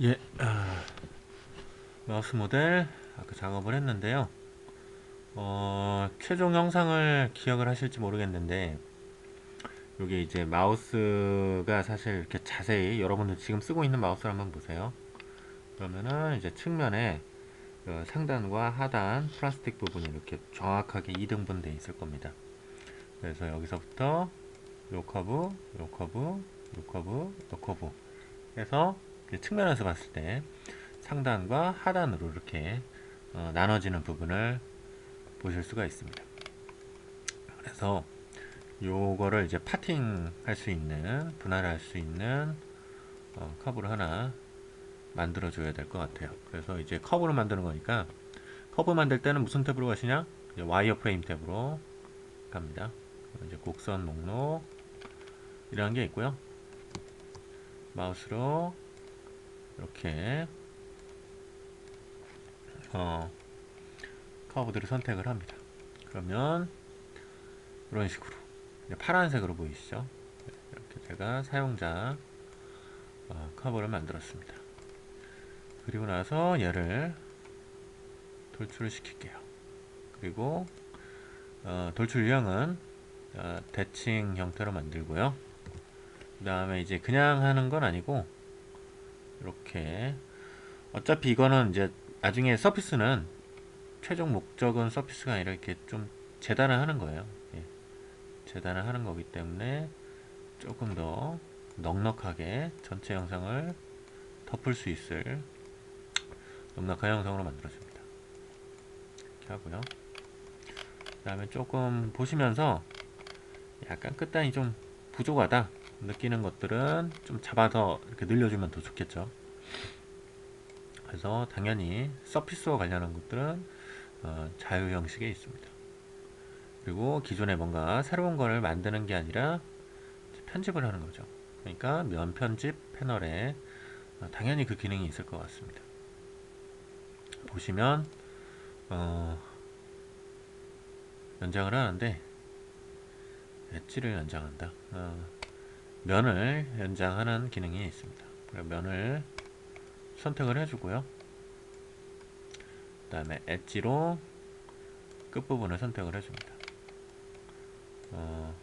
예, 마우스 모델 아까 작업을 했는데요. 최종 영상을 기억을 하실지 모르겠는데, 이게 이제 마우스가 사실 이렇게 자세히 여러분들 지금 쓰고 있는 마우스를 한번 보세요. 그러면은 이제 측면에 그 상단과 하단 플라스틱 부분이 이렇게 정확하게 2등분 돼 있을 겁니다. 그래서 여기서부터 요 커브, 요 커브, 요 커브, 요 커브 해서 측면에서 봤을 때 상단과 하단으로 이렇게 나눠지는 부분을 보실 수가 있습니다. 그래서 요거를 이제 파팅 할 수 있는, 분할할 수 있는 커브를 하나 만들어 줘야 될 것 같아요. 그래서 이제 커브를 만드는 거니까, 커브 만들 때는 무슨 탭으로 가시냐? 이제 와이어 프레임 탭으로 갑니다. 이제 곡선 목록 이런 게 있고요. 마우스로 이렇게 커브들을 선택을 합니다. 그러면 이런 식으로 파란색으로 보이시죠? 이렇게 제가 사용자 커브를 만들었습니다. 그리고 나서 얘를 돌출을 시킬게요. 그리고 돌출 유형은 대칭 형태로 만들고요. 그 다음에 이제 그냥 하는 건 아니고 이렇게, 어차피 이거는 이제 나중에 서피스는 최종 목적은 서피스가 아니라 이렇게 좀 재단을 하는 거예요. 예, 재단을 하는 거기 때문에 조금 더 넉넉하게 전체 영상을 덮을 수 있을 넉넉한 영상으로 만들어줍니다. 이렇게 하고요. 그 다음에 조금 보시면서 약간 끝단이 좀 부족하다 느끼는 것들은 좀 잡아서 이렇게 늘려주면 더 좋겠죠. 그래서 당연히 서피스와 관련한 것들은 자유 형식에 있습니다. 그리고 기존에 뭔가 새로운 거를 만드는 게 아니라 편집을 하는 거죠. 그러니까 면 편집 패널에 당연히 그 기능이 있을 것 같습니다. 보시면 어, 연장을 하는데 엣지를 연장한다. 면을 연장하는 기능이 있습니다. 면을 선택을 해주고요. 그 다음에 엣지로 끝부분을 선택을 해줍니다.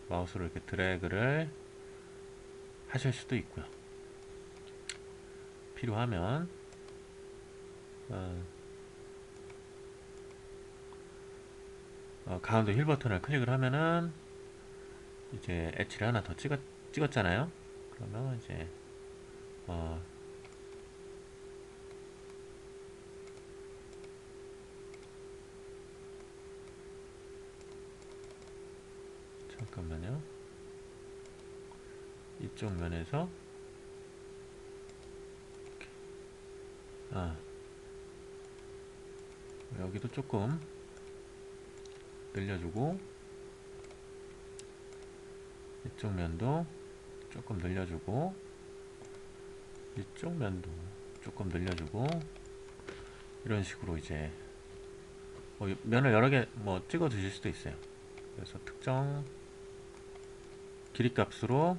마우스로 이렇게 드래그를 하실 수도 있고요. 필요하면 가운데 휠 버튼을 클릭을 하면은 이제 엣지를 하나 더 찍었잖아요. 그러면 이제 어, 잠깐만요. 이쪽 면에서 아, 여기도 조금 늘려주고 이쪽 면도 조금 늘려주고 이쪽 면도 조금 늘려주고 이런 식으로 이제 면을 여러 개 찍어 주실 수도 있어요. 그래서 특정 길이 값으로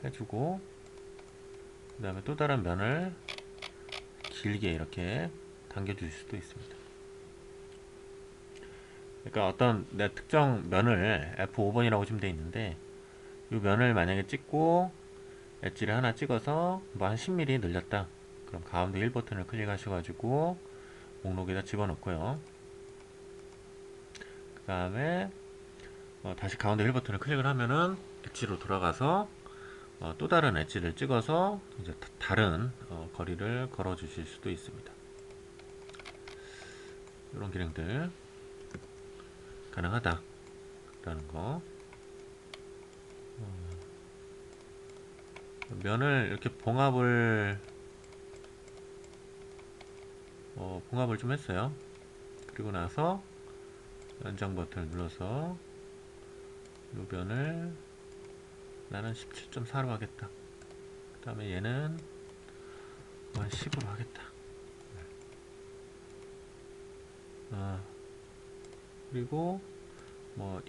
해주고 그 다음에 또 다른 면을 길게 이렇게 당겨 주실 수도 있습니다. 그러니까 어떤 내 특정 면을 F5번이라고 지금 돼 있는데 이 면을 만약에 찍고 엣지를 하나 찍어서 뭐 한 10mm 늘렸다. 그럼 가운데 1 버튼을 클릭하셔가지고 목록에다 집어넣고요. 그 다음에 다시 가운데 1 버튼을 클릭을 하면은 엣지로 돌아가서 또 다른 엣지를 찍어서 이제 다른 거리를 걸어 주실 수도 있습니다. 이런 기능들 가능하다라는 거. 면을 이렇게 봉합을 좀 했어요. 그리고 나서 연장 버튼을 눌러서 이 면을 나는 17.4로 하겠다. 그 다음에 얘는 한 10으로 하겠다. 그리고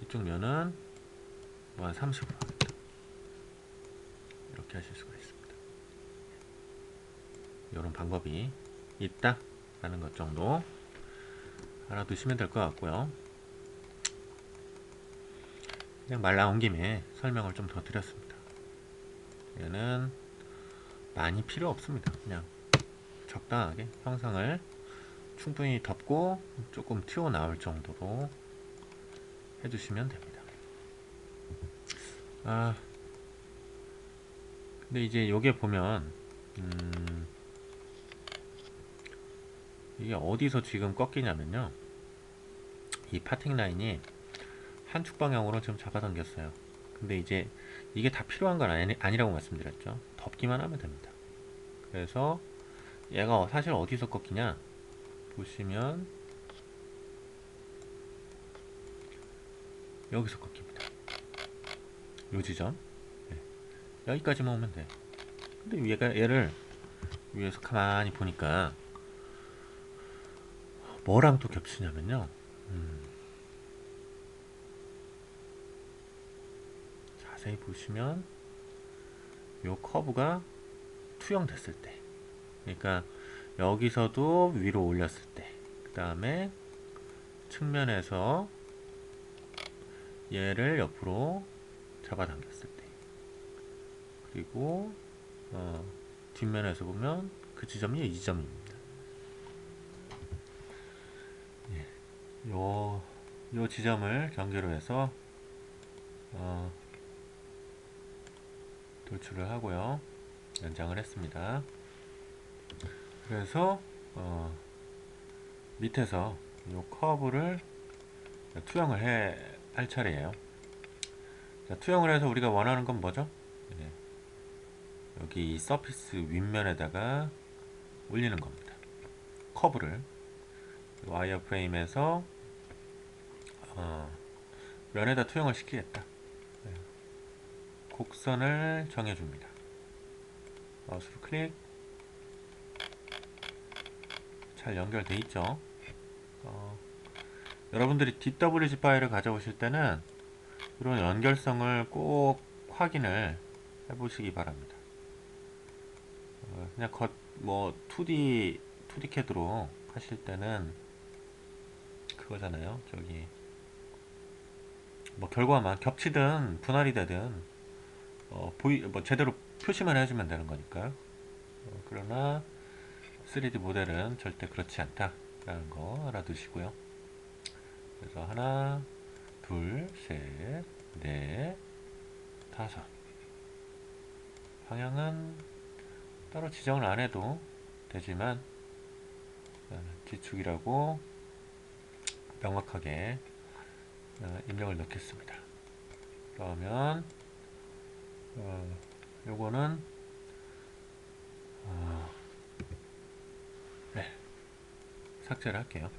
이쪽 면은 한 30으로 하겠다. 이렇게 하실 수가 있습니다. 이런 방법이 있다 라는 것 정도 알아두시면 될 것 같고요. 그냥 말 나온 김에 설명을 좀 더 드렸습니다. 얘는 많이 필요 없습니다. 그냥 적당하게 형상을 충분히 덮고 조금 튀어나올 정도로 해주시면 됩니다. 근데 이제 요게 보면 이게 어디서 지금 꺾이냐면요, 이 파팅 라인이 한축 방향으로 지금 잡아당겼어요. 근데 이제 이게 다 필요한 건 아니라고 말씀드렸죠. 덮기만 하면 됩니다. 그래서 얘가 사실 어디서 꺾이냐 보시면 여기서 꺾입니다. 요 지점. 네. 여기까지만 오면 돼. 근데 얘를 위에서 가만히 보니까 뭐랑 또 겹치냐면요, 자세히 보시면 요 커브가 투영됐을 때, 그러니까 여기서도 위로 올렸을 때, 그 다음에 측면에서 얘를 옆으로 잡아당겼을 때, 그리고 뒷면에서 보면 그 지점이 이 지점입니다. 요 지점을 경계로 해서 돌출을 하고요, 연장을 했습니다. 그래서 밑에서 요 커브를 투영을 할 차례예요. 자, 투영을 해서 우리가 원하는 건 뭐죠? 네. 여기 이 서피스 윗면에다가 올리는 겁니다. 커브를 와이어 프레임에서 면에다 투영을 시키겠다. 네. 곡선을 정해줍니다. 마우스로 클릭. 잘 연결돼 있죠? 여러분들이 DWG 파일을 가져오실 때는 이런 연결성을 꼭 확인을 해보시기 바랍니다. 그냥 2D 캐드로 하실 때는 그거잖아요. 저기 뭐 결과만 겹치든 분할이 되든 제대로 표시만 해주면 되는 거니까요. 그러나 3D 모델은 절대 그렇지 않다라는 거 알아두시고요. 그래서 하나, 둘, 셋, 넷, 다섯. 방향은 따로 지정을 안 해도 되지만 지축이라고 명확하게 입력을 넣겠습니다. 그러면 요거는 네, 삭제를 할게요.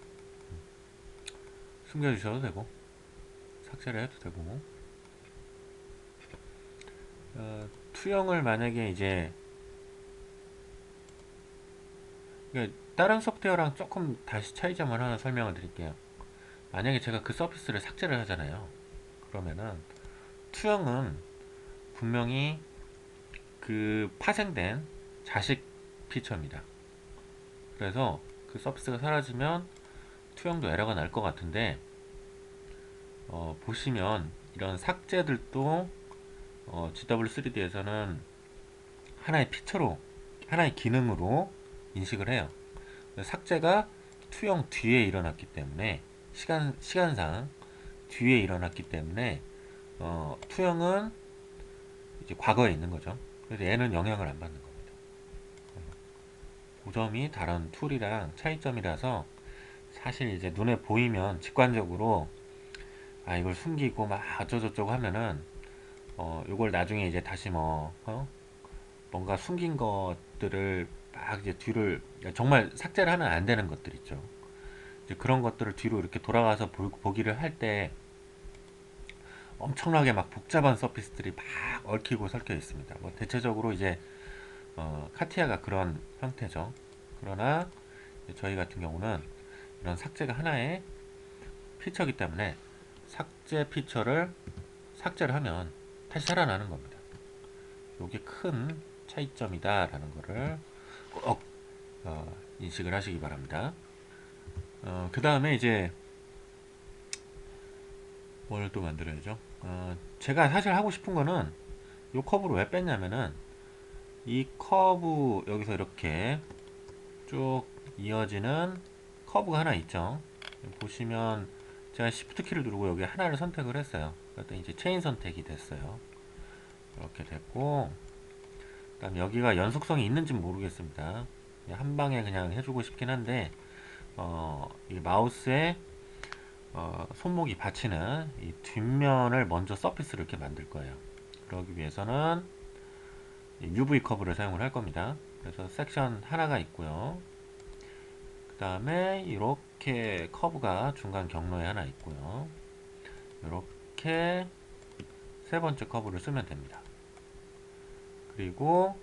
숨겨주셔도 되고 삭제를 해도 되고, 투영을 만약에 이제 다른 소프트웨어랑 조금 다시 차이점을 하나 설명을 드릴게요. 만약에 제가 그 서피스를 삭제를 하잖아요. 그러면은 투영은 분명히 그 파생된 자식 피처입니다. 그래서 그 서피스가 사라지면 투영도 에러가 날 것 같은데, 보시면 이런 삭제들도 GW3D에서는 하나의 피처로, 하나의 기능으로 인식을 해요. 삭제가 투영 뒤에 일어났기 때문에, 시간상 뒤에 일어났기 때문에 투영은 이제 과거에 있는 거죠. 그래서 얘는 영향을 안 받는 겁니다. 그 점이 다른 툴이랑 차이점이라서, 사실 이제 눈에 보이면 직관적으로 이걸 숨기고 막 어쩌고저쩌고 하면은 이걸 나중에 이제 다시 뭔가 숨긴 것들을 막 이제 뒤를, 정말 삭제를 하면 안 되는 것들 있죠. 이제 그런 것들을 뒤로 이렇게 돌아가서 보기를 할 때 엄청나게 막 복잡한 서피스들이 막 얽히고 설켜 있습니다. 뭐 대체적으로 이제 카티아가 그런 형태죠. 그러나 저희 같은 경우는 이런 삭제가 하나의 피처이기 때문에 삭제 피처를 삭제를 하면 다시 살아나는 겁니다. 요게 큰 차이점이다 라는 거를 꼭 인식을 하시기 바랍니다. 그 다음에 이제 뭘 또 만들어야죠. 제가 사실 하고 싶은 거는 요 커브를 왜 뺐냐면은 이 커브 여기서 이렇게 쭉 이어지는 커브가 하나 있죠. 보시면 제가 Shift 키를 누르고 여기 하나를 선택을 했어요. 그랬더니 이제 체인 선택이 됐어요. 이렇게 됐고, 그다음 여기가 연속성이 있는지 모르겠습니다. 한 방에 그냥 해주고 싶긴 한데, 이 마우스에 손목이 받치는 이 뒷면을 먼저 서피스를 이렇게 만들 거예요. 그러기 위해서는 UV 커브를 사용을 할 겁니다. 그래서 섹션 하나가 있고요. 그 다음에 이렇게 커브가 중간 경로에 하나 있고요. 이렇게 세 번째 커브를 쓰면 됩니다. 그리고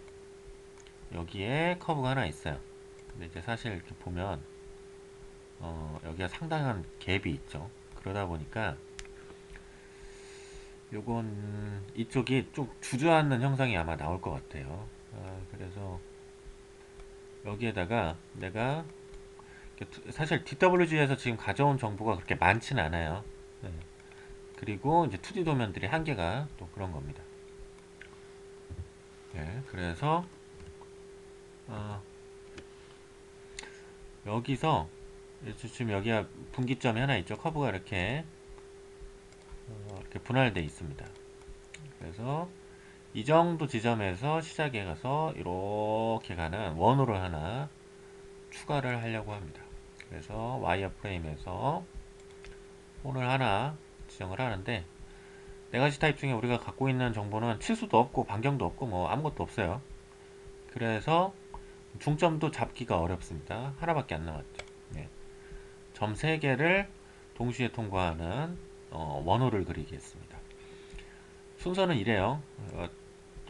여기에 커브가 하나 있어요. 근데 이제 사실 이렇게 보면 여기가 상당한 갭이 있죠. 그러다 보니까 요건 이쪽이 좀 주저앉는 형상이 아마 나올 것 같아요. 그래서 여기에다가 내가 사실 DWG에서 지금 가져온 정보가 그렇게 많지는 않아요. 네. 그리고 이제 2D 도면들이 한계가 또 그런 겁니다. 네, 그래서 여기서 지금 여기가 분기점이 하나 있죠. 커브가 이렇게 분할되어 있습니다. 그래서 이 정도 지점에서 시작해 가서 이렇게 가는 원호를 하나 추가를 하려고 합니다. 그래서 와이어 프레임에서 혼을 하나 지정을 하는데, 네 가지 타입 중에 우리가 갖고 있는 정보는 치수도 없고 반경도 없고 뭐 아무것도 없어요. 그래서 중점도 잡기가 어렵습니다. 하나밖에 안 남았죠. 네. 점 3개를 동시에 통과하는 원호를 그리겠습니다. 순서는 이래요.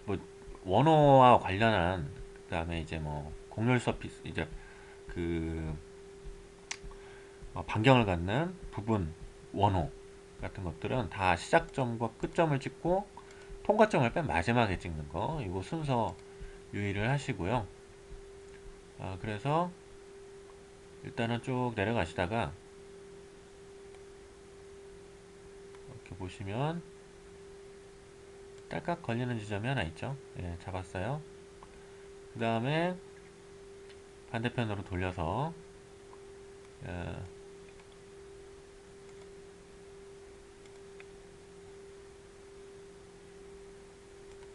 뭐 원호와 관련한, 그 다음에 이제 뭐 곡률 서피스, 이제 그 반경을 갖는 부분 원호 같은 것들은 다 시작점과 끝점을 찍고 통과점을 맨 마지막에 찍는 거, 이거 순서 유의를 하시고요. 그래서 일단은 쭉 내려가시다가 이렇게 보시면 딸깍 걸리는 지점이 하나 있죠. 예, 잡았어요. 그 다음에 반대편으로 돌려서 예,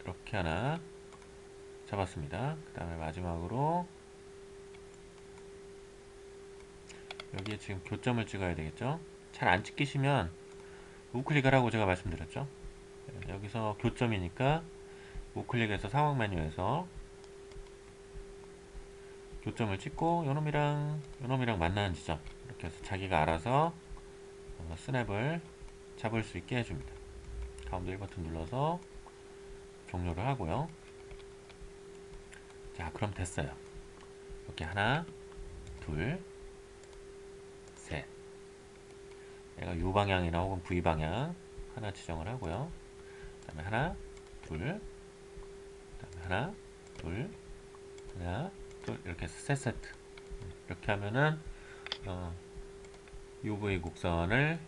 이렇게 하나 잡았습니다. 그 다음에 마지막으로 여기에 지금 교점을 찍어야 되겠죠. 잘 안 찍히시면 우클릭을 하고 제가 말씀드렸죠. 예, 여기서 교점이니까 우클릭해서 상황 메뉴에서 교점을 찍고 요놈이랑 만나는 지점, 이렇게 해서 자기가 알아서 스냅을 잡을 수 있게 해줍니다. 가운데 1버튼 눌러서 종료를 하고요. 자, 그럼 됐어요. 이렇게 하나, 둘, 셋. 내가 U 방향이나 혹은 V 방향 하나 지정을 하고요. 그 다음에 하나, 둘, 그 다음에 하나, 둘, 하나, 둘, 이렇게 해서 세 세트. 이렇게 하면은 UV 곡선을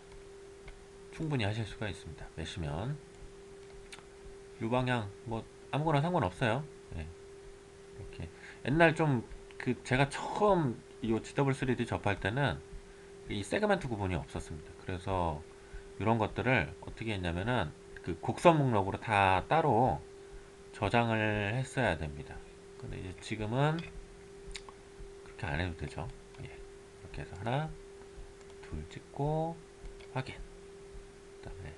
충분히 하실 수가 있습니다. 메시면 U 방향 뭐 아무거나 상관없어요. 네, 이렇게 옛날 좀 제가 처음 이 GW3D 접할 때는 이 세그멘트 구분이 없었습니다. 그래서 이런 것들을 어떻게 했냐면은 그 곡선 목록으로 다 따로 저장을 했어야 됩니다. 근데 이제 지금은 그렇게 안 해도 되죠. 예. 이렇게 해서 하나, 둘 찍고 확인. 그 다음에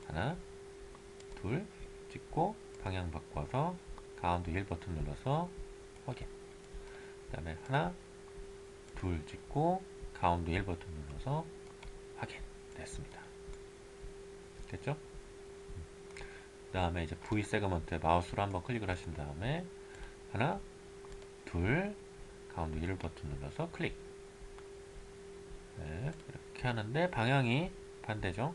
하나, 둘 찍고 방향 바꿔서 가운데 1버튼 눌러서 확인. 그 다음에 하나, 둘 찍고 가운데 1버튼 눌러서 확인. 됐습니다. 됐죠? 그 다음에 이제 V 세그먼트에 마우스로 한번 클릭을 하신 다음에 하나, 둘, 가운데 1버튼 눌러서 클릭. 네, 이렇게 하는데 방향이 반대죠.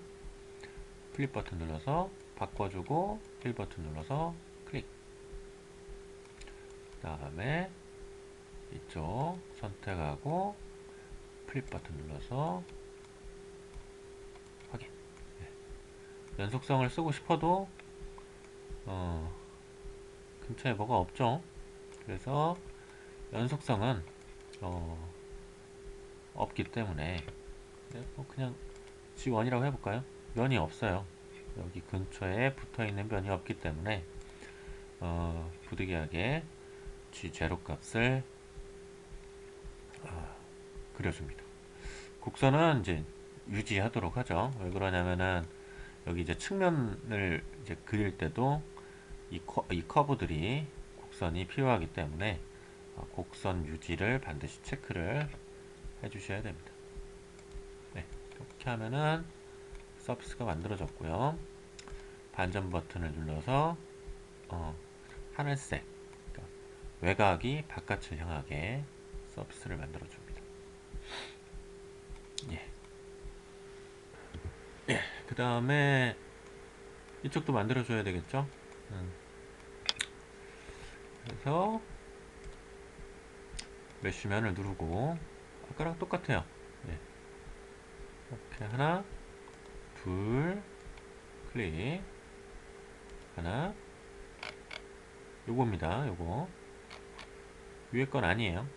플립 버튼 눌러서 바꿔주고 1버튼 눌러서 클릭. 그 다음에 이쪽 선택하고 플립 버튼 눌러서 확인. 연속성을 쓰고 싶어도 근처에 뭐가 없죠. 그래서 연속성은 없기 때문에 그냥 G1이라고 해볼까요? 면이 없어요. 여기 근처에 붙어있는 면이 없기 때문에 부득이하게 G0 값을 그려줍니다. 곡선은 이제 유지하도록 하죠. 왜 그러냐면은 여기 이제 측면을 이제 그릴 때도 이 커브들이 곡선이 필요하기 때문에 곡선 유지를 반드시 체크를 해주셔야 됩니다. 네, 이렇게 하면은 서피스가 만들어졌고요. 반전 버튼을 눌러서 하늘색, 그러니까 외곽이 바깥을 향하게 서피스를 만들어줍니다. 예. 예. 그 다음에 이쪽도 만들어줘야 되겠죠? 그래서 메쉬면을 누르고 아까랑 똑같아요. 예. 이렇게 하나, 둘, 클릭, 하나, 요겁니다. 요거 위에 건 아니에요.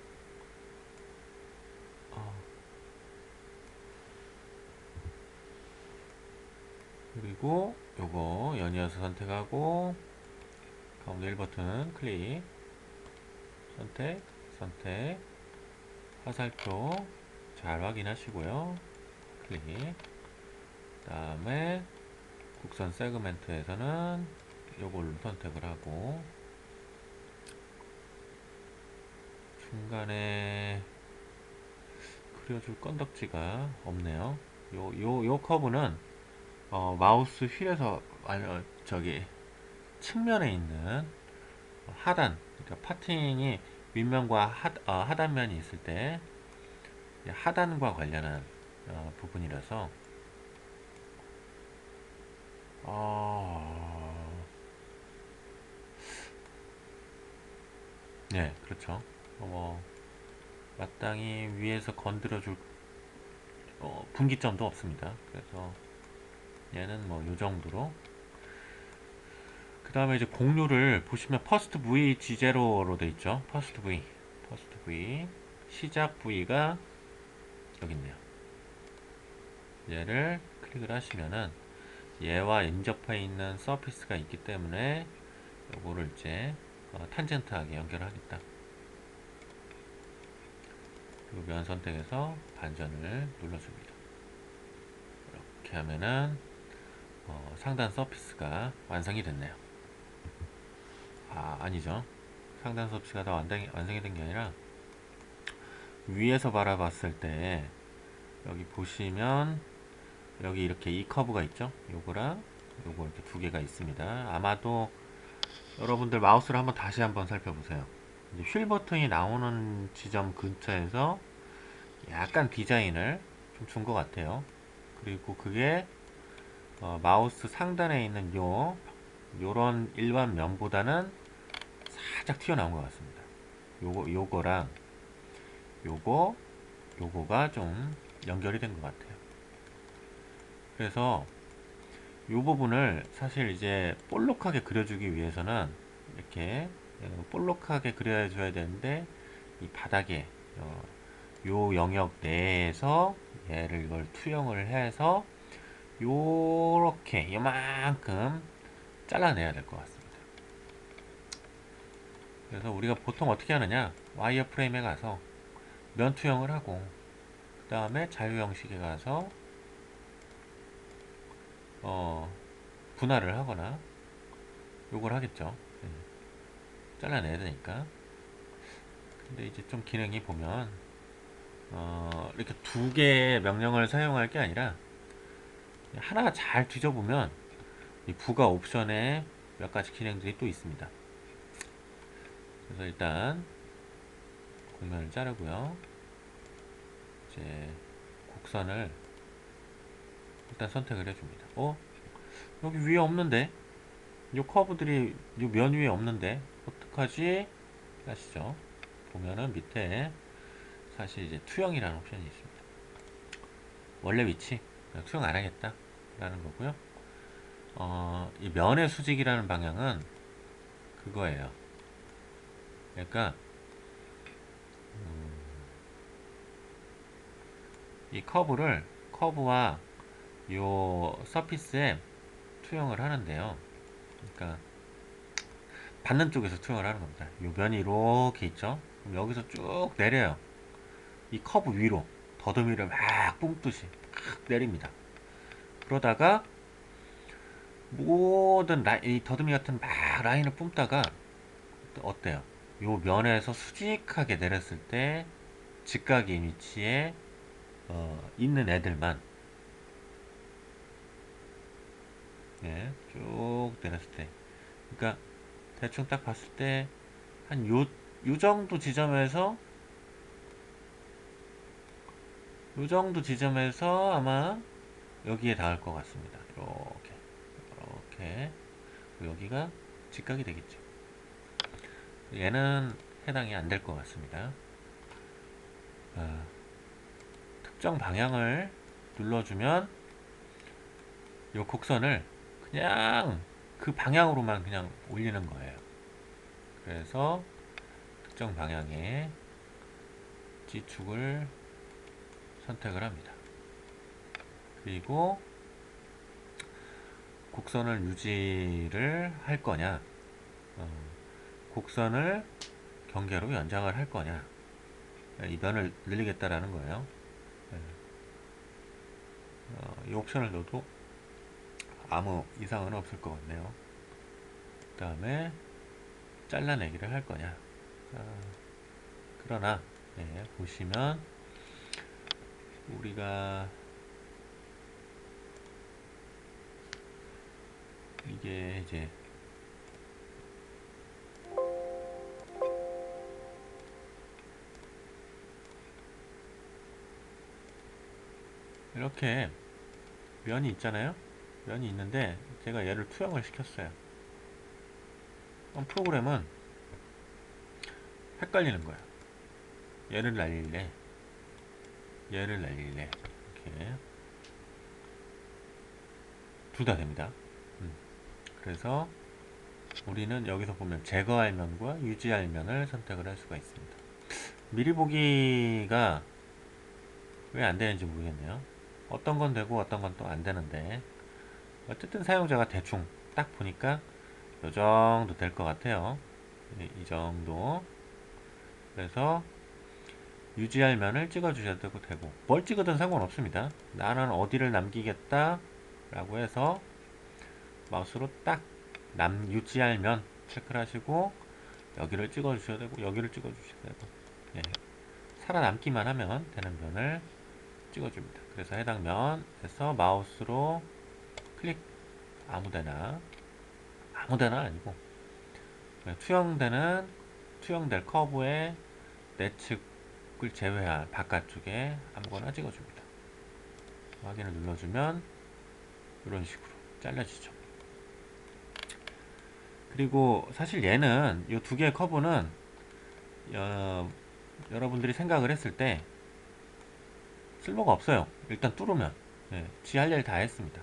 그리고 요거 연이어서 선택하고 가운데 1버튼 클릭, 선택, 선택, 화살표 잘 확인하시고요. 클릭. 그 다음에 곡선 세그멘트에서는 요걸로 선택을 하고 중간에 그려줄 건덕지가 없네요. 요 커브는 마우스 휠에서 저기 측면에 있는 하단, 그러니까 파팅이 윗면과 하단면이 있을 때 하단과 관련한 부분이라서 네, 그렇죠. 마땅히 위에서 건드려줄 분기점도 없습니다. 그래서 얘는 뭐 요 정도로. 그 다음에 이제 공유를 보시면 퍼스트 V G0로 돼 있죠. 퍼스트 V 시작 V가 여기 있네요. 얘를 클릭을 하시면은 얘와 인접해 있는 서피스가 있기 때문에 요거를 이제 탄젠트하게 연결하겠다. 그리고 면 선택해서 반전을 눌러줍니다. 이렇게 하면은 상단 서피스가 완성이 됐네요. 아니죠. 상단 서피스가 다 완성이 된 게 아니라 위에서 바라봤을 때 여기 보시면 여기 이렇게 이 커브가 있죠. 요거랑 요거 이렇게 두 개가 있습니다. 아마도 여러분들 마우스를 다시 한번 살펴보세요. 이제 휠 버튼이 나오는 지점 근처에서 약간 디자인을 좀 준 것 같아요. 그리고 그게 마우스 상단에 있는 요런 일반 면보다는 살짝 튀어나온 것 같습니다. 요거랑 요거가 좀 연결이 된 것 같아요. 그래서 요 부분을 사실 이제 볼록하게 그려주기 위해서는 이렇게 볼록하게 그려줘야 되는데 이 바닥에 요 영역 내에서 얘를 이걸 투영을 해서 요렇게 요만큼 잘라내야 될 것 같습니다. 그래서 우리가 보통 어떻게 하느냐, 와이어 프레임에 가서 면 투영을 하고 그 다음에 자유 형식에 가서 분할을 하거나 요걸 하겠죠. 잘라내야 되니까. 근데 이제 좀 기능이 보면 이렇게 두 개의 명령을 사용할 게 아니라 하나 잘 뒤져보면 이 부가 옵션에 몇 가지 기능들이 또 있습니다. 그래서 일단 곡면을 자르고요. 이제 곡선을 일단 선택을 해줍니다. 여기 위에 없는데, 요 커브들이 요 면 위에 없는데 어떡하지 하시죠. 보면은 밑에 사실 이제 투영이라는 옵션이 있습니다. 원래 위치 그냥 투영 안 하겠다 라는 거고요. 이 면의 수직이라는 방향은 그거예요. 그러니까 이 커브와 요 서피스에 투영을 하는데요. 그러니까 받는 쪽에서 투영을 하는 겁니다. 요 면이 이렇게 있죠. 그럼 여기서 쭉 내려요. 이 커브 위로 더듬이를 막 뿜듯이 막 내립니다. 그러다가 모든 이 더듬이 같은 막 라인을 뿜다가 어때요? 요 면에서 수직하게 내렸을 때 직각인 위치에 있는 애들만, 예, 쭉 내렸을 때, 그러니까 대충 딱 봤을 때 한 요 정도 지점에서 요 정도 지점에서 아마 여기에 닿을 것 같습니다. 이렇게 여기가 직각이 되겠죠. 얘는 해당이 안 될 것 같습니다. 특정 방향을 눌러주면 요 곡선을 그냥 그 방향으로만 그냥 올리는 거예요. 그래서 특정 방향의 G축을 선택을 합니다. 그리고 곡선을 유지를 할 거냐, 곡선을 경계로 연장을 할 거냐, 이 면을 늘리겠다라는 거예요. 이 옵션을 넣어도 아무 이상은 없을 것 같네요. 그 다음에 잘라내기를 할 거냐. 그러나 보시면 우리가 이게 이제 이렇게 면이 있잖아요. 면이 있는데 제가 얘를 투영을 시켰어요. 그럼 프로그램은 헷갈리는 거야. 얘를 날릴래, 얘를 날릴래, 이렇게 둘 다 됩니다. 그래서 우리는 여기서 보면 제거할 면과 유지할 면을 선택을 할 수가 있습니다. 미리 보기가 왜 안 되는지 모르겠네요. 어떤 건 되고 어떤 건 또 안 되는데, 어쨌든 사용자가 대충 딱 보니까 이 정도 될 것 같아요. 이 정도. 그래서 유지할 면을 찍어 주셔도 되고 뭘 찍어든 상관없습니다. 나는 어디를 남기겠다 라고 해서 마우스로 딱 유지할 면 체크를 하시고 여기를 찍어 주셔도 되고 여기를 찍어 주셔도 되고, 예, 살아남기만 하면 되는 면을 찍어 줍니다. 그래서 해당 면에서 마우스로 클릭, 아무데나 아니고 투영될 커브의 내측을 제외한 바깥쪽에 아무거나 찍어줍니다. 확인을 눌러주면 이런 식으로 잘라지죠. 그리고 사실 얘는 이 두 개의 커브는 여러분들이 생각을 했을 때 쓸모가 없어요. 일단 뚫으면 지 할 일 다 했습니다.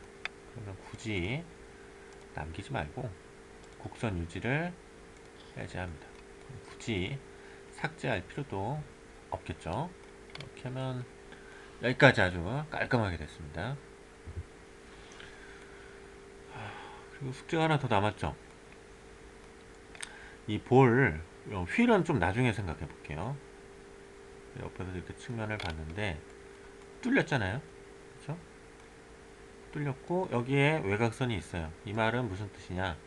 그러면 굳이 남기지 말고 곡선 유지를 해제합니다. 굳이 삭제할 필요도 없겠죠. 이렇게 하면 여기까지 아주 깔끔하게 됐습니다. 그리고 숙제가 하나 더 남았죠. 이 휠은 좀 나중에 생각해 볼게요. 옆에서 이렇게 측면을 봤는데 뚫렸잖아요. 그렇죠? 뚫렸고 여기에 외곽선이 있어요. 이 말은 무슨 뜻이냐?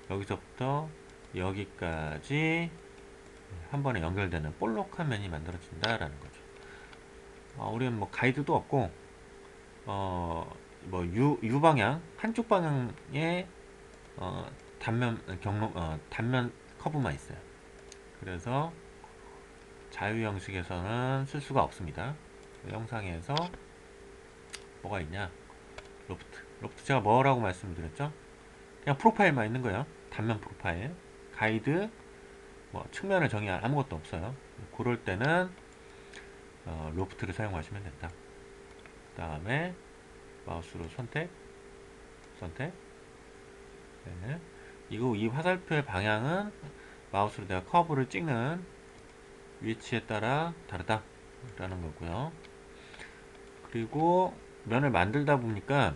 여기서부터 여기까지 한 번에 연결되는 볼록한 면이 만들어진다라는 거죠. 우리는 뭐 가이드도 없고 뭐 U 방향 한쪽 방향에 단면 커브만 있어요. 그래서 자유 형식에서는 쓸 수가 없습니다. 영상에서 뭐가 있냐? 로프트 제가 뭐라고 말씀드렸죠? 그냥 프로파일만 있는 거예요. 단면 프로파일. 가이드, 뭐 측면을 정의할 아무것도 없어요. 그럴 때는 로프트를 사용하시면 된다. 그 다음에 마우스로 선택. 네. 이 화살표의 방향은 마우스로 내가 커브를 찍는 위치에 따라 다르다 라는 거고요. 그리고 면을 만들다 보니까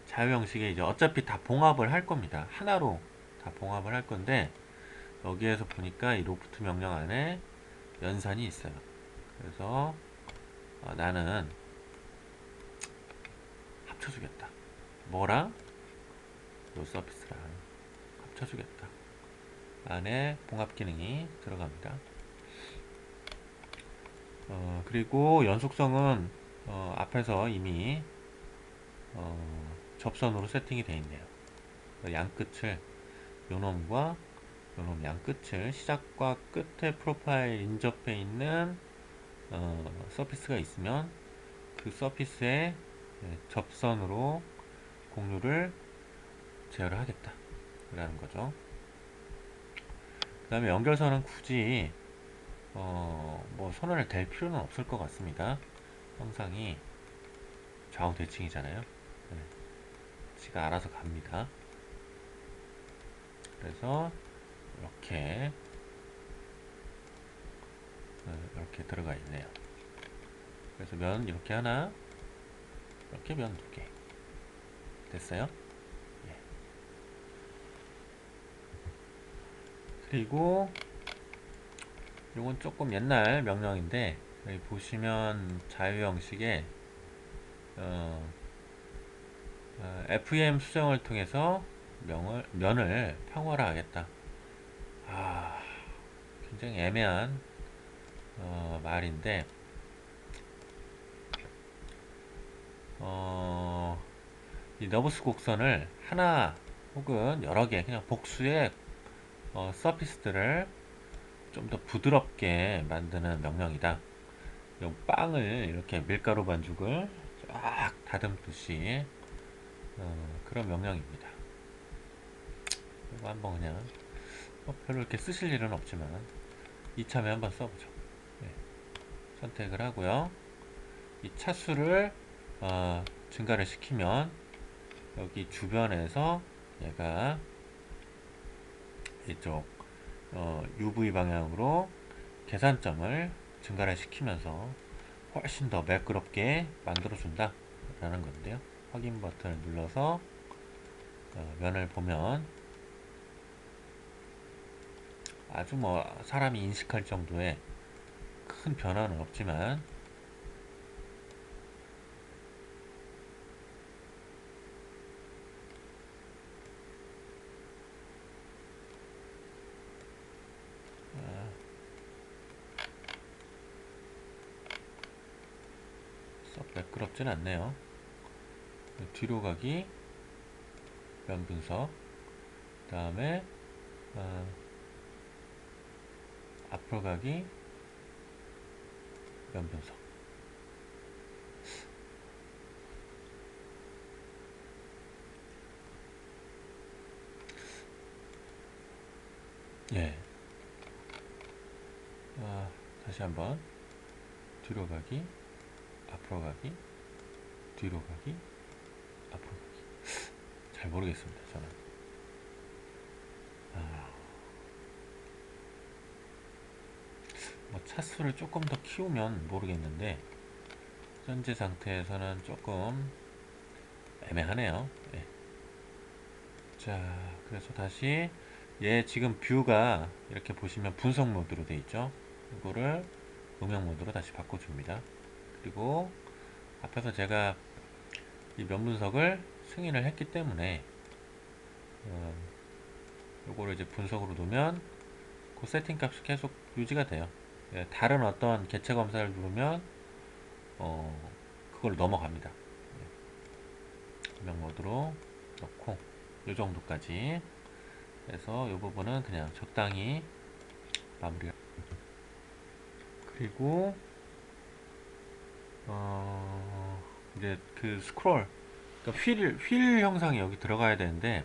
자유 형식에 이제 어차피 다 봉합을 할 겁니다. 하나로 다 봉합을 할 건데, 여기에서 보니까 이 로프트 명령 안에 연산이 있어요. 그래서 나는 합쳐주겠다. 뭐랑 요 서피스랑 합쳐주겠다. 안에 봉합 기능이 들어갑니다. 그리고 연속성은 앞에서 이미 접선으로 세팅이 되어 있네요. 양끝을 요놈과 요놈 양끝을 시작과 끝에 프로파일 인접해 있는 서피스가 있으면 그 서피스에 접선으로 공유를 제어를 하겠다 라는 거죠. 그 다음에 연결선은 굳이 뭐 선을 댈 필요는 없을 것 같습니다. 형상이 좌우 대칭이잖아요. 네, 지가 알아서 갑니다. 그래서 이렇게 이렇게 들어가 있네요. 그래서 면 이렇게 하나, 이렇게 면 두 개 됐어요. 예. 그리고 이건 조금 옛날 명령인데, 여기 보시면 자유 형식에 FEM 수정을 통해서 면을 평화화하겠다. 굉장히 애매한 말인데, 이 너브스 곡선을 하나 혹은 여러 개, 그냥 복수의 서피스들을 좀 더 부드럽게 만드는 명령이다. 이 빵을 이렇게 밀가루 반죽을 쫙 다듬듯이 그런 명령입니다. 이거 한번 그냥 별로 이렇게 쓰실 일은 없지만 이참에 한번 써보죠. 네. 선택을 하고요. 이 차수를 증가를 시키면 여기 주변에서 얘가 이쪽 UV 방향으로 계산점을 증가를 시키면서 훨씬 더 매끄럽게 만들어준다 라는 건데요. 확인 버튼을 눌러서 면을 보면 아주 뭐 사람이 인식할 정도의 큰 변화는 없지만 썩 매끄럽진 않네요. 뒤로 가기, 면 분석, 그 다음에 앞으로 가기, 면 분석. 예. 다시 한번 뒤로 가기, 앞으로 가기, 뒤로 가기, 앞으로 가기. 잘 모르겠습니다, 저는. 뭐 차수를 조금 더 키우면 모르겠는데 현재 상태에서는 조금 애매하네요. 예. 자, 그래서 다시 얘 지금 뷰가 이렇게 보시면 분석 모드로 돼 있죠. 이거를 음영 모드로 다시 바꿔줍니다. 그리고 앞에서 제가 이 면 분석을 승인을 했기 때문에 요거를 이제 분석으로 놓으면 그 세팅 값이 계속 유지가 돼요. 예, 다른 어떤 개체 검사를 누르면 그걸 넘어갑니다. 음영 모드로 넣고 요 정도까지 해서 요 부분은 그냥 적당히 마무리. 그리고 이제 그 스크롤, 그러니까 휠 형상이 여기 들어가야 되는데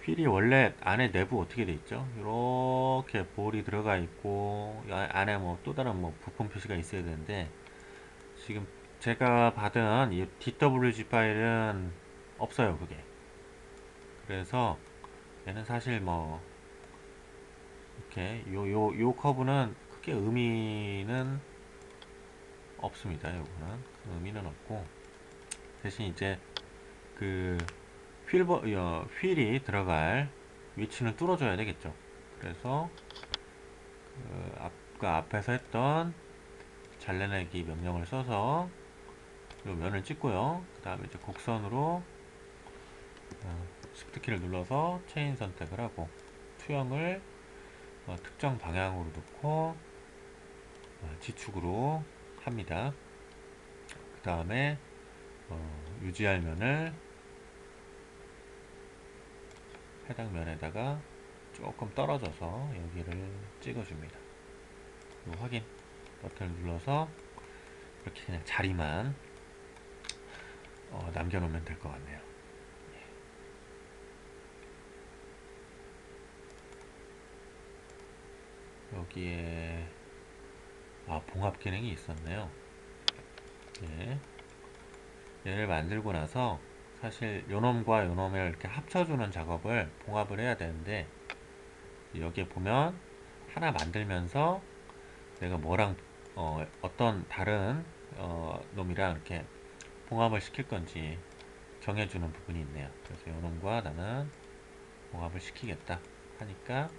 휠이 원래 안에 내부 어떻게 돼 있죠? 이렇게 볼이 들어가 있고 안에 뭐 또 다른 뭐 부품 표시가 있어야 되는데 지금 제가 받은 이 DWG 파일은 없어요 그게. 그래서 얘는 사실 뭐 이렇게 요 커브는 크게 의미는 없습니다. 요거는 의미는 없고 대신 이제 그 휠이 들어갈 위치는 뚫어줘야 되겠죠. 그래서 아까 앞에서 했던 잘라내기 명령을 써서 이 면을 찍고요. 그 다음에 이제 곡선으로 Shift 키를 눌러서 체인 선택을 하고 투영을 특정 방향으로 놓고 지축으로 합니다. 그 다음에 유지할 면을 해당 면에다가 조금 떨어져서 여기를 찍어줍니다. 확인 버튼을 눌러서 이렇게 그냥 자리만 남겨놓으면 될 것 같네요. 여기에 봉합 기능이 있었네요. 예. 얘를 만들고 나서 사실 요놈과 요놈을 이렇게 합쳐주는 작업을 봉합을 해야 되는데 여기에 보면 하나 만들면서 내가 뭐랑 어떤 다른 놈이랑 이렇게 봉합을 시킬 건지 정해주는 부분이 있네요. 그래서 요놈과 나는 봉합을 시키겠다 하니까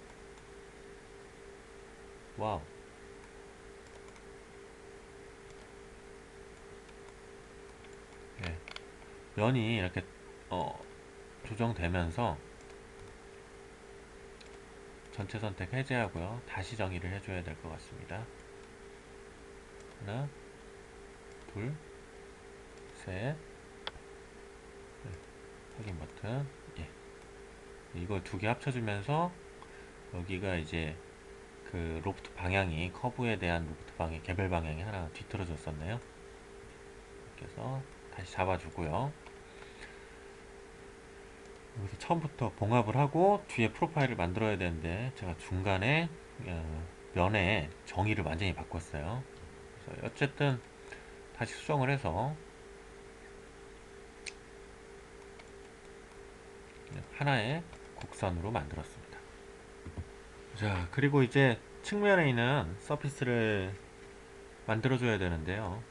와우, 예. 면이 이렇게 조정되면서 전체 선택 해제하고요. 다시 정의를 해줘야 될 것 같습니다. 하나, 둘, 셋. 네, 확인 버튼. 예. 이걸 두 개 합쳐주면서 여기가 이제 그 로프트 방향이 커브에 대한 로프트 방향 개별 방향이 하나 뒤틀어졌었네요. 이렇게 해서 다시 잡아주고요. 여기서 처음부터 봉합을 하고 뒤에 프로파일을 만들어야 되는데 제가 중간에 면에 정의를 완전히 바꿨어요. 그래서 어쨌든 다시 수정을 해서 하나의 곡선으로 만들었습니다. 자, 그리고 이제 측면에 있는 서피스를 만들어줘야 되는데요.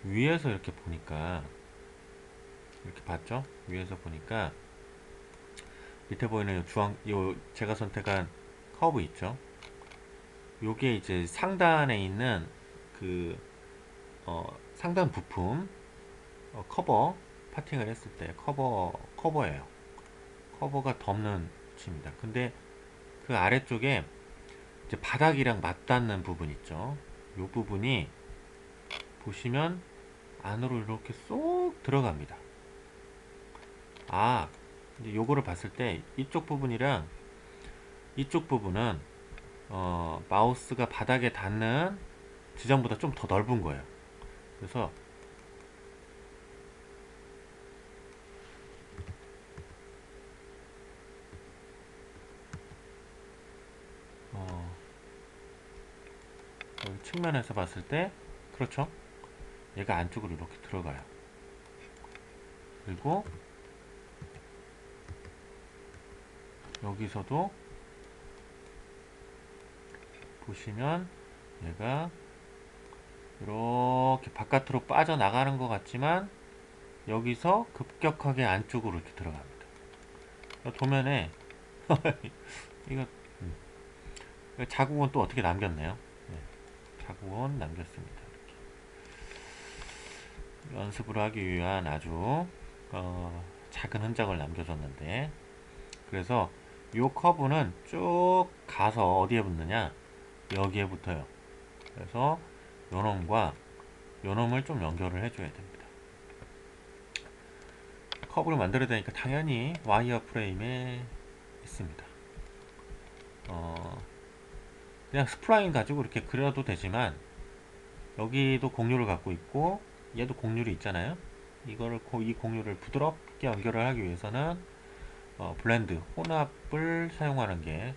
위에서 이렇게 보니까 이렇게 봤죠? 위에서 보니까 밑에 보이는 요 제가 선택한 커브 있죠? 요게 이제 상단에 있는 그 상단 부품 커버 파팅을 했을 때 커버예요. 커버가 덮는 칩니다. 근데 그 아래쪽에 이제 바닥이랑 맞닿는 부분 있죠. 요 부분이 보시면 안으로 이렇게 쏙 들어갑니다. 이제 요거를 봤을 때 이쪽 부분이랑 이쪽 부분은 마우스가 바닥에 닿는 지점보다 좀 더 넓은 거예요. 그래서 여기 측면에서 봤을 때 그렇죠? 얘가 안쪽으로 이렇게 들어가요. 그리고 여기서도 보시면 얘가 이렇게 바깥으로 빠져나가는 것 같지만 여기서 급격하게 안쪽으로 이렇게 들어갑니다. 도면에 이거 자국은 또 어떻게 남겼네요. 네, 자국은 남겼습니다. 이렇게. 연습을 하기 위한 아주 작은 흔적을 남겨줬는데 그래서 이 커브는 쭉 가서 어디에 붙느냐 여기에 붙어요. 그래서 요놈과 요놈을 좀 연결을 해줘야 됩니다. 커브를 만들어야 되니까 당연히 와이어 프레임에 있습니다. 그냥 스플라인 가지고 이렇게 그려도 되지만 여기도 공유를 갖고 있고 얘도 공유를 있잖아요. 이거를 이 공유를 부드럽게 연결을 하기 위해서는 블렌드 혼합을 사용하는 게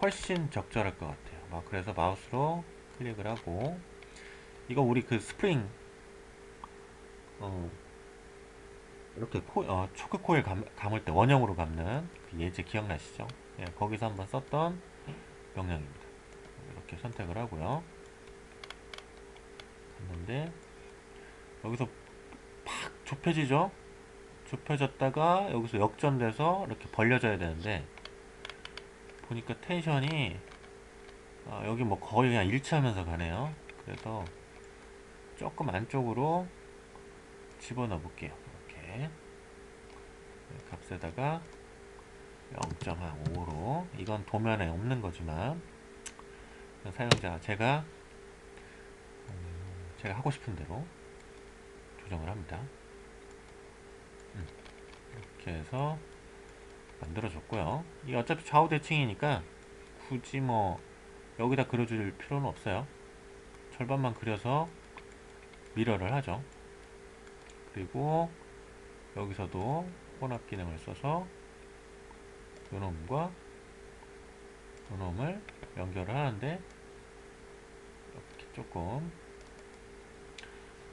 훨씬 적절할 것 같아요. 그래서 마우스로 클릭을 하고 이거 우리 그 스프링 어, 이렇게 초크 코일 감을 때 원형으로 감는 그 예제 기억나시죠? 예, 거기서 한번 썼던 명령입니다. 이렇게 선택을 하고요. 갔는데 여기서 팍 좁혀지죠? 좁혀졌다가 여기서 역전돼서 이렇게 벌려져야 되는데 보니까 텐션이 여기 뭐 거의 그냥 일치하면서 가네요. 그래서 조금 안쪽으로 집어넣어 볼게요. 이렇게 값에다가 0.5로 이건 도면에 없는 거지만 사용자 제가 하고 싶은 대로 조정을 합니다. 이렇게 해서 만들어줬고요. 이 어차피 좌우 대칭이니까 굳이 뭐 여기다 그려줄 필요는 없어요. 절반만 그려서 미러를 하죠. 그리고 여기서도 혼합 기능을 써서 요놈과 요놈을 연결을 하는데 이렇게 조금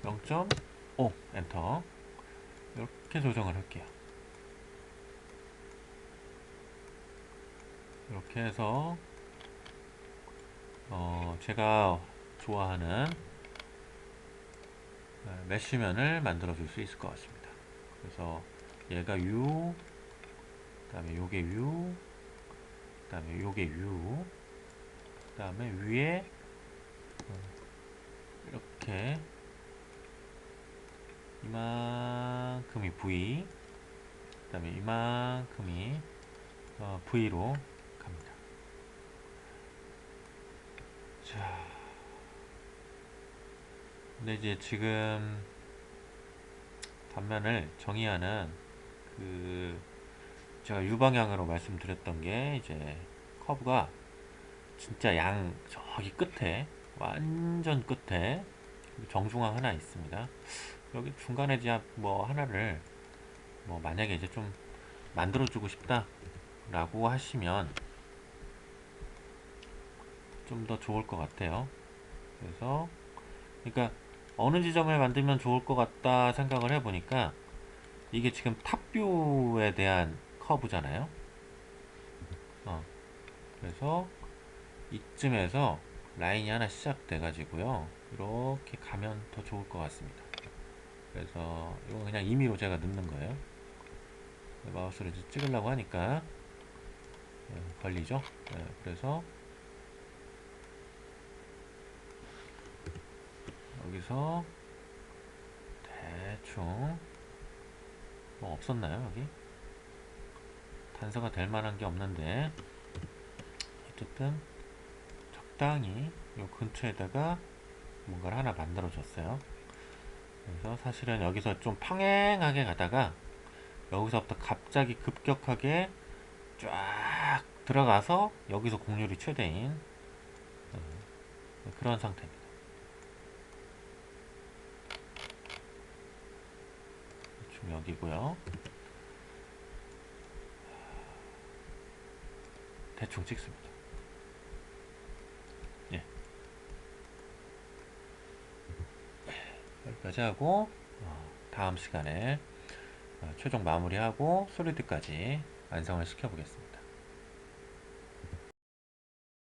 0.5 엔터 이렇게 조정을 할게요. 이렇게 해서 제가 좋아하는 메쉬면을 만들어 줄 수 있을 것 같습니다. 그래서 얘가 U, 그 다음에 요게 U, 그 다음에 요게 U, 그 다음에 위에 이렇게 이만큼이 V, 그 다음에 이만큼이 V로 갑니다. 자, 근데 이제 지금 단면을 정의하는 그 제가 U 방향으로 말씀드렸던 게 이제 커브가 진짜 저기 끝에 완전 끝에 정중앙 하나 있습니다. 여기 중간에 뭐 하나를 뭐 만약에 이제 좀 만들어주고 싶다 라고 하시면 좀 더 좋을 것 같아요. 그래서 그러니까 어느 지점을 만들면 좋을 것 같다 생각을 해보니까 이게 지금 탑뷰에 대한 커브잖아요. 그래서 이쯤에서 라인이 하나 시작돼 가지고요 이렇게 가면 더 좋을 것 같습니다. 그래서 이건 그냥 임의로 제가 넣는 거예요. 마우스를 찍으려고 하니까 걸리죠. 그래서 여기서 대충 뭐 없었나요? 여기 단서가 될 만한 게 없는데 어쨌든 적당히 요 근처에다가 뭔가를 하나 만들어 줬어요. 그래서 사실은 여기서 좀 평행하게 가다가 여기서부터 갑자기 급격하게 쫙 들어가서 여기서 공률이 최대인 그런 상태입니다. 지금 여기고요. 대충 찍습니다. 예. 여기까지 하고 다음 시간에 최종 마무리하고 솔리드까지 완성을 시켜 보겠습니다.